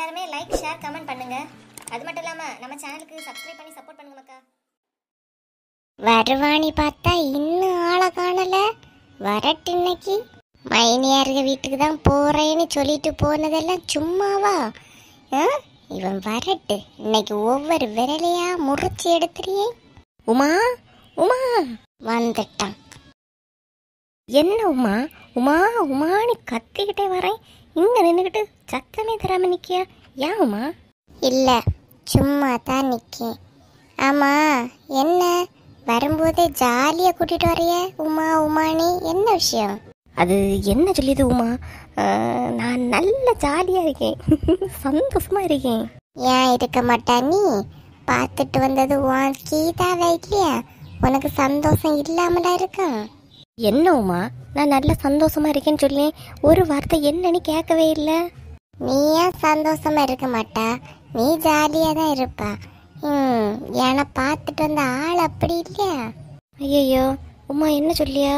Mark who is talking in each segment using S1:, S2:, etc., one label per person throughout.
S1: எல்லாருமே like share comment பண்ணுங்க. அது மட்டும் இல்லாம நம்ம சேனலுக்கு சப்ஸ்கிரைப் பண்ணி சப்போர்ட் பண்ணுங்க மக்கா.
S2: வருவாணி பார்த்தா இன்னும் ஆளை காணல. வரட்டு இன்னைக்கு மைனியாருங்க வீட்டுக்கு தான் போறேன்னு சொல்லிட்டு போனதெல்லாம் சும்மாவா? இவன் வரட்டு இன்னைக்கு ஒவ்வொரு விரலையா முறிச்சு எடுத்துறியே. உமா உமா வந்துட்டான். என்ன உமா உமா உமான்னு கத்திக்கிட்டே வரேன், இங்க நின்றுக்கிட்டு சத்தமே தராம நிக்கியா? ஏன் உமா? இல்ல சும்மா தான் நிக்கேன். ஆமா என்ன வரும்போதே ஜாலியா கூட்டிட்டு வரைய உமா உமானி, என்ன விஷயம்? அது என்ன சொல்லியது உமா, நான் நல்ல ஜாலியா இருக்கேன், சந்தோஷமா இருக்கேன். ஏன் இருக்க மாட்டா நீ? பார்த்துட்டு வந்தது உன் கீதாவே இல்லையா? உனக்கு சந்தோஷம் இல்லாமலா இருக்கும்? என்ன உமா, நான் நல்ல சந்தோஷமா இருக்கேன்னு சொல்லி ஒரு வார்த்தை என்னன்னு கேட்கவே இல்லை. நீ ஏன் சந்தோஷமா இருக்க மாட்டா? நீ ஜாலியா தான் இருப்பா. ஏன்னா பார்த்துட்டு வந்த ஆள் அப்படி இல்லையா? ஐயோ உமா என்ன சொல்லியா?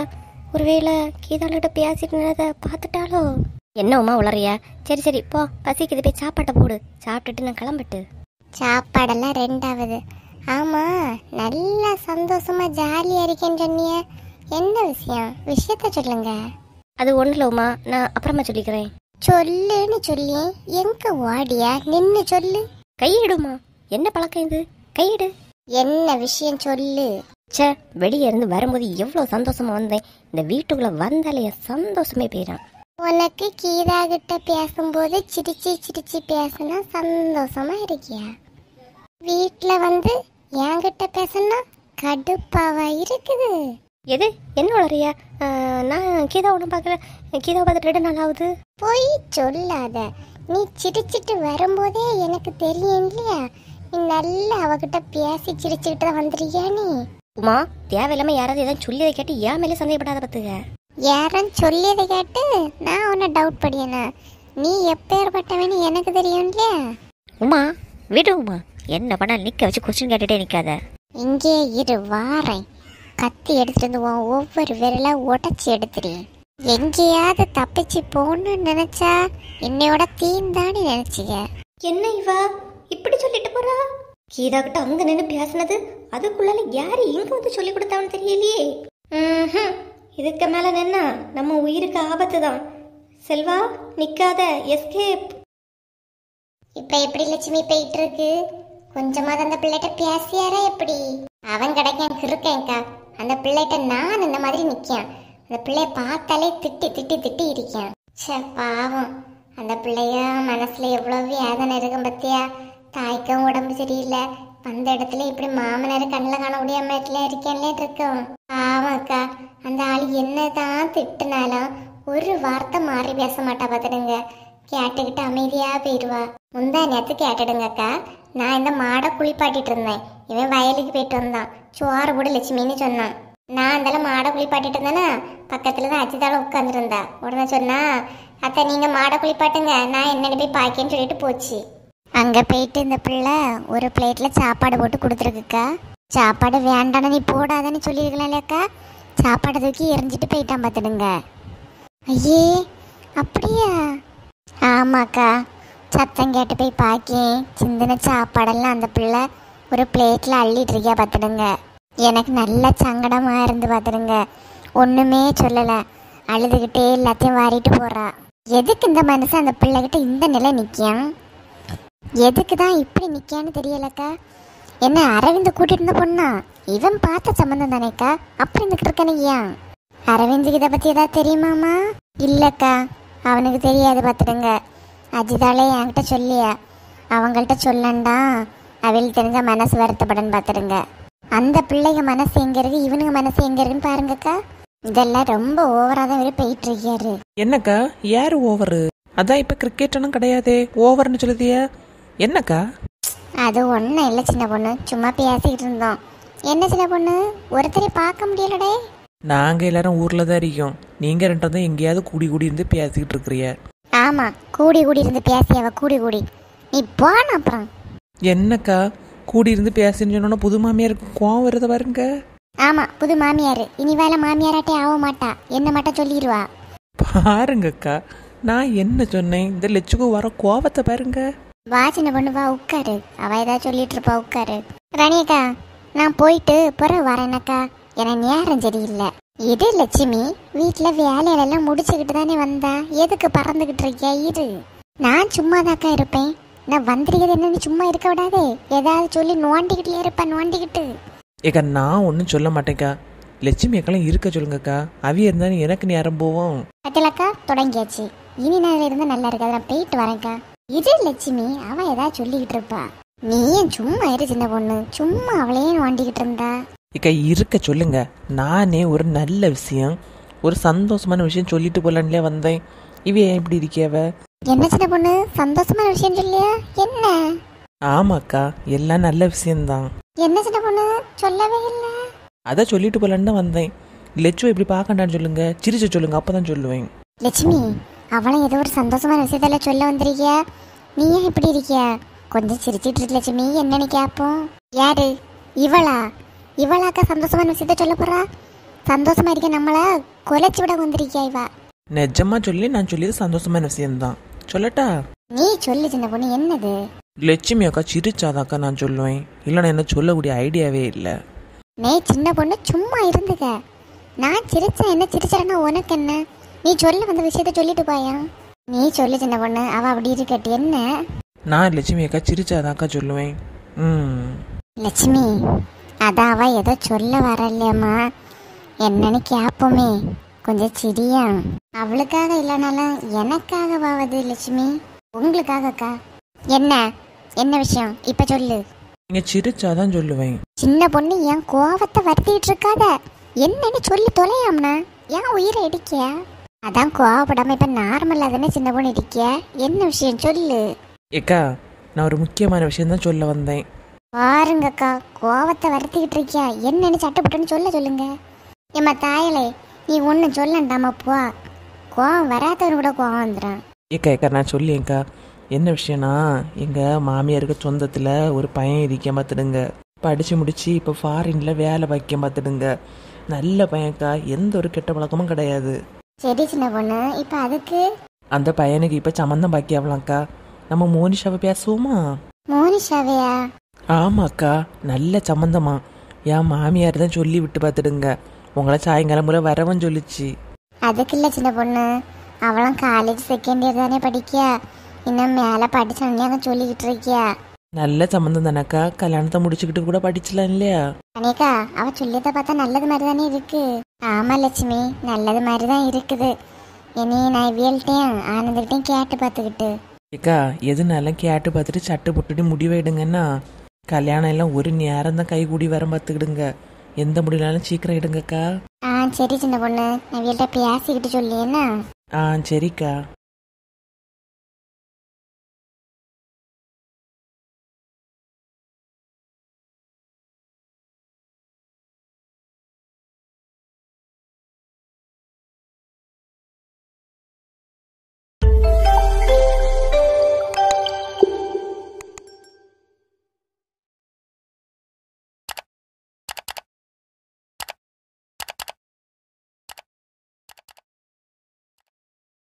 S2: ஒருவேளை கீதாளிட்ட பேசிட்டு பார்த்துட்டாலோ? என்ன உமா உளறியா? சரி சரி போ, பசிக்குது, போய் சாப்பாட்டை போடு, சாப்பிட்டுட்டு நான் கிளம்பட்டு. சாப்பாடெல்லாம் ரெண்டாவது. ஆமா நல்லா சந்தோஷமா ஜாலியா இருக்கேன்னு சொன்னிய, என்ன விஷயத்த சொல்லுங்க. அது ஒண்ணுல உமா, நான் அப்புறமா சொல்லிக்கிறேன். சொல்லுன்னு சொல்லி எங்க ஓடியா? நின்னு சொல்லு. கையிடுமா, என்ன பழக்கம் இது? கையிடு. என்ன விஷயம் சொல்லு. சே, வெளியே இருந்து வரும்போது எவ்வளவு சந்தோஷமா வந்தேன், இந்த வீட்டுக்குள்ள வந்தாலே சந்தோஷமே போயிடும். உனக்கு கீதா கிட்ட பேசும்போது சிரிச்சு சிரிச்சு பேசினா சந்தோஷமா இருக்கியா? வீட்டுல வந்து என்கிட்ட பேசுனா கடுப்பாவா இருக்குது? எது என்ன வளரியா? நான் கீதா ஒன்றும் பார்க்கல, கீதா பார்த்துட்டு 2 நாள் ஆகுது. போய் சொல்லாத. நீ சிரிச்சிட்டு வரும்போதே எனக்கு தெரியும் இல்லையா? நீ நல்லா அவகிட்ட பேசி சிரிச்சுக்கிட்டு தான் வந்துருக்கியா நீ? உமா, தேவையில்லாம யாராவது ஏதாவது சொல்லியதை கேட்டு ஏன் மேலே சந்தேகப்படாத பார்த்துக்க. யாரும் சொல்லியதை கேட்டு நான் உன்னை டவுட் படியேனா? நீ எப்பேற்பட்டவன்னு எனக்கு தெரியும் இல்லையா? உமா விடு உமா, என்ன பண்ணா நிக்க வச்சு கொஸ்டின் கேட்டுட்டே நிக்காத. இங்கே இரு வாரேன். கத்தி எடுத்துட்டு வந்து ஒவ்வொரு விரலா உடச்சி எடுத்துறேன். எங்கேயாவது தப்பிச்சு போன்னு நினைச்சா என்னையோட தீந்தான்னு நினைச்சிக்க. என்ன இவா இப்படி சொல்லிட்டு போறா? கீதா கிட்ட அங்க நின்று பேசினது அதுக்குள்ளால யாரு இங்க வந்து சொல்லி கொடுத்தான்னு தெரியலையே. இதுக்கு மேல நின்னா நம்ம உயிருக்கு ஆபத்து தான். செல்வா நிக்காத, எஸ்கேப். இப்ப எப்படி லட்சுமி போயிட்டு இருக்கு? கொஞ்சமாவது அந்த பிள்ளைகிட்ட பேசியாரா எப்படி? அவன் கிடைக்கான் இருக்கேன்க்கா. அந்த பிள்ளைகிட்ட நான் இந்த மாதிரி நிக்கேன். அந்த பிள்ளைய பார்த்தாலே திட்டி திட்டி திட்டி இருக்கேன். சே பாவம், அந்த பிள்ளைய மனசுல எவ்வளவு வேதனை இருக்கும் பத்தியா? தாய்க்கும் உடம்பு சரியில்லை, வந்த இடத்துல இப்படி மாமனார கண்ணில் காண முடியாம இருக்கேன்லே இருக்கும். பாவம் அக்கா, அந்த ஆள் என்னதான் திட்டுனாலும் ஒரு வார்த்தை மாறி பேச மாட்டா பார்த்துடுங்க. கேட்டுக்கிட்டு அமைதியா போயிடுவா. முந்தா நேரத்து கேட்டுடுங்க அக்கா, நான் இந்த மாடை குளிப்பாட்டிட்டு இருந்தேன். இவன் வயலுக்கு போயிட்டு வந்தான். சோறு கூட லட்சுமின்னு சொன்னான். நான் அந்த மாடை குளிப்பாட்டிட்டு இருந்தேன்னா பக்கத்துல தான் அஜிதால உட்காந்துருந்தா. உடனே சொன்னா, அத்தை நீங்க மாடை குளிப்பாட்டுங்க, நான் என்னென்னு போய் பாக்கேன்னு சொல்லிட்டு போச்சு. அங்க போயிட்டு இந்த பிள்ளை ஒரு பிளேட்ல சாப்பாடு போட்டு கொடுத்துருக்குக்கா. சாப்பாடு வேண்டான்னு நீ போடாதன்னு சொல்லியிருக்கலாம் இல்லையாக்கா? சாப்பாடை தூக்கி எரிஞ்சிட்டு போயிட்டான் பார்த்துடுங்க. ஐயே அப்படியா? ஆமாக்கா, சத்தம் கேட்டு போய் பாக்கேன். சிந்தின சாப்பாடெல்லாம் அந்த பிள்ளை ஒரு பிளேட்ல அள்ளிட்டு இருக்கியா பார்த்துடுங்க. எனக்கு நல்ல சங்கடமா இருந்து பார்த்துடுங்க. ஒண்ணுமே சொல்லல, அழுதுகிட்டே எல்லாத்தையும் வாரிட்டு போறா. எதுக்கு இந்த மனுஷன் அந்த பிள்ளைகிட்ட இந்த நிலை நிக்கியான்? எதுக்கு தான் இப்படி நிக்கான்னு தெரியலக்கா. என்ன அரவிந்த் கூட்டிட்டு இருந்த பொண்ணா? இவன் பார்த்த சம்பந்தம் தானேக்கா, அப்படி இருந்துகிட்டு இருக்கானையா? அரவிந்துக்கு இதை பத்தி ஏதாவது தெரியுமாமா? இல்லக்கா, அவனுக்கு தெரியாது பார்த்துடுங்க. அஜிதாலே என்கிட்ட சொல்லியா, அவங்கள்ட்ட சொல்லண்டா, அவளுக்கு தெரிஞ்ச மனசு வருத்தப்படன்னு பார்த்துடுங்க. அந்த பிள்ளைங்க மனசு எங்க இருக்கு, இவனுங்க மனசு எங்க இருக்குன்னு பாருங்கக்கா. இதெல்லாம் ரொம்ப ஓவரா தான் இவரு போயிட்டு இருக்காரு.
S3: என்னக்கா யாரு ஓவரு? அதான் இப்ப கிரிக்கெட்னும் கிடையாதே, ஓவர்னு சொல்லுதியா? என்னக்கா?
S2: அது ஒன்றும் இல்லை சின்ன பொண்ணு, சும்மா பேசிக்கிட்டு இருந்தோம். என்ன சின்ன பொண்ணு, ஒருத்தரை பார்க்க முடியலடே.
S3: நாங்க எல்லாரும் ஊர்ல தான் இருக்கோம், நீங்க 2 தான் எங்கேயாவது கூடி கூடி இருந்து பேசிக்கிட்டு இருக்கிறிய.
S2: ஆமா, கூடி கூடி இருந்து பேசியவ கூடி கூடி. நீ போன அப்புறம்
S3: என்னக்கா கூடி இருந்து பேசின்னு சொன்னோன்னா புது மாமியாருக்கு கோவம் வருத பாருங்க.
S2: ஆமா, புது மாமியாரு. இனி வேலை மாமியாராட்டே ஆக மாட்டா, என்ன மட்டும் சொல்லிடுவா.
S3: பாருங்கக்கா, நான் என்ன சொன்னேன்? இந்த லட்சுக்கு வர கோவத்தை பாருங்க.
S2: வா சின்ன பொண்ணு வா உட்காரு. அவ ஏதாவது சொல்லிட்டு இருப்பா உட்காரு. ரணியக்கா நான் போயிட்டு பிறகு வரேனக்கா. எனக்கு நேரம் சரியில்லை. இது லட்சுமி வீட்டில் வேலையிலெல்லாம் முடிச்சுக்கிட்டு தானே வந்தா. எதுக்கு பறந்துக்கிட்டு இருக்கியா? இரு, நான் சும்மா தாக்கா இருப்பேன். நான் வந்திருக்கிறது என்னன்னு சும்மா இருக்க விடாதே. ஏதாவது சொல்லி நோண்டிக்கிட்டே இருப்பேன் நோண்டிக்கிட்டு.
S3: ஏக்கா நான் ஒன்றும் சொல்ல மாட்டேக்கா. லட்சுமி அக்கெல்லாம் இருக்க சொல்லுங்கக்கா. அவிய இருந்தாலும் எனக்கு நேரம் போவோம்.
S2: பத்திலக்கா தொடங்கியாச்சு. இனி நான் இருந்தால் நல்லா இருக்காது. நான் போயிட்டு வரேன்க்கா. இது லட்சுமி அவ ஏதாவது சொல்லிக்கிட்டு இருப்பா. நீ ஏன் சும்மா இரு சின்ன பொண்ணு. சும்மா அவளையே நோண்டிக்கிட்டு இருந்தா.
S3: ஏக்கா இருக்க சொல்லுங்க. நானே ஒரு நல்ல விஷயம், ஒரு சந்தோஷமான விஷயம் சொல்லிட்டு போலான்லே வந்தேன். இவ ஏன் இப்படி இருக்கியவ?
S2: என்ன சின்ன பொண்ணு சந்தோஷமான விஷயம் சொல்லியா? என்ன?
S3: ஆமாக்கா எல்லாம் நல்ல விஷயம்தான்.
S2: என்ன சின்ன பொண்ணு சொல்லவே இல்லை.
S3: அதை சொல்லிட்டு போலான்னு தான் வந்தேன். லட்சுமி இப்படி பார்க்கண்டான்னு சொல்லுங்க, சிரிச்சு சொல்லுங்க, அப்பதான் சொல்லுவேன்.
S2: லட்சுமி அவளை ஏதோ ஒரு சந்தோஷமான விஷயத்துல சொல்ல வந்திருக்கிய. நீ ஏன் இப்படி இருக்கிய? கொஞ்சம் சிரிச்சிட்டு இருக்கு லட்சுமி. என்னன்னு கேப்போம். யாரு இவளா? இவளாக்கா சந்தோஷமான விஷயத்த சொல்ல போறா? சந்தோஷமா இருக்க நம்மள கொலைச்சு விட வந்திருக்கியா இவ?
S3: நிஜமா சொல்லி நான் சொல்லியது சந்தோஷமான விஷயம்தான். சொல்லட்டா?
S2: நீ சொல்லு சின்ன பொண்ணு. என்னது?
S3: லட்சுமி அக்கா சிரிச்சாதாக்கா நான் சொல்லுவேன். இல்லைன்னா என்ன சொல்லக்கூடிய ஐடியாவே இல்லை.
S2: நீ சின்ன பொண்ணு சும்மா இருந்துக்க. நான் சிரிச்சேன் என்ன சிரிச்சேன்னா உனக்கு என்ன? நீ சொல்ல வந்த விஷயத்த சொல்லிட்டு போயா. நீ சொல்லு சின்ன பொண்ணு. அவ அப்படி இருக்கட்டு. என்ன?
S3: நான் லட்சுமி அக்கா சிரிச்சாதாக்கா சொல்லுவேன்.
S2: லட்சுமி அதான் அவ ஏதோ சொல்ல வரலையம்மா. என்னன்னு கேப்போமே. கொஞ்சம் சிரியா. அவளுக்காக இல்லைனாலும் எனக்காக வாவது லட்சுமி. உங்களுக்காகக்கா. என்ன என்ன விஷயம் இப்ப சொல்லு.
S3: நீங்க சிரிச்சாதான் சொல்லுவேன்.
S2: சின்ன பொண்ணு என் கோவத்தை வருத்திட்டு இருக்காத. என்னன்னு சொல்லி தொலையாம்னா ஏன் உயிரை அடிக்க? அதான் கோவப்படாம இப்ப நார்மலா தானே சின்ன பொண்ணு இருக்கிய. என்ன விஷயம் சொல்லு.
S3: ஏக்கா நான் ஒரு முக்கியமான விஷயம் தான் சொல்ல வந்தேன்.
S2: பாருங்கக்கா கோவத்தை வருத்திக்கிட்டு இருக்கியா. என்னன்னு சட்டப்பட்டுன்னு சொல்லுங்க. ஏம்மா தாயலே நீ ஒன்றும் சொல்லண்டாமா போ. கோவம் வராதவனு கூட கோவம் வந்துடும்.
S3: ஏக்கா நான் சொல்லியேக்கா. என்ன விஷயம்னா, எங்கள் மாமியாருக்கு சொந்தத்தில் ஒரு பையன் இருக்க பார்த்துடுங்க. படித்து முடித்து இப்போ ஃபாரினில் வேலை வைக்க பார்த்துடுங்க. நல்ல பையன்க்கா, எந்த ஒரு கெட்ட பழக்கமும் கிடையாது.
S2: சரி சின்ன பொண்ணு இப்போ அதுக்கு
S3: அந்த பையனுக்கு இப்போ சம்மந்தம் பாக்கியாவலாம்க்கா. நம்ம மோனிஷாவை பேசுவோமா?
S2: மோனிஷாவையா?
S3: ஆமாக்கா நல்ல சம்மந்தமா. என் மாமியார் தான் சொல்லி விட்டு பார்த்துடுங்க. உங்களை சாயங்காலம் போல வரவன் சொல்லிச்சு.
S2: அதுக்கு இல்லை சின்ன பொண்ணு. அவளும் காலேஜ் செகண்ட் இயர் தானே படிக்கியா. இன்னும் மேலே படிச்சோன்னு சொல்லிக்கிட்டு இருக்கியா.
S3: நல்ல சம்மந்தம் தானக்கா. கல்யாணத்தை முடிச்சுக்கிட்டு கூட படிச்சலாம் இல்லையா?
S2: அனேக்கா அவ சொல்லியதை பார்த்தா நல்லது மாதிரி தானே இருக்கு. ஆமா லட்சுமி நல்லது மாதிரி தான் இருக்குது. இனி நான் இவியல்கிட்டையும் ஆனந்துக்கிட்டையும் கேட்டு பார்த்துக்கிட்டு.
S3: ஏக்கா எதுனாலும் கேட்டு பார்த்துட்டு சட்டு புட்டுட்டு முடிவெடுங்கன்னா, கல்யாணம் எல்லாம் ஒரு நேரம் தான் கை கூடி வர பார்த்துக்கிடுங்க. எந்த முடியலாலும் சீக்கிரம் எடுங்கக்கா.
S2: சரி சின்ன பொண்ணு நான் இவியல்கிட்ட பேசிக்கிட்டு சொல்லியேன்னா.
S3: சரிக்கா.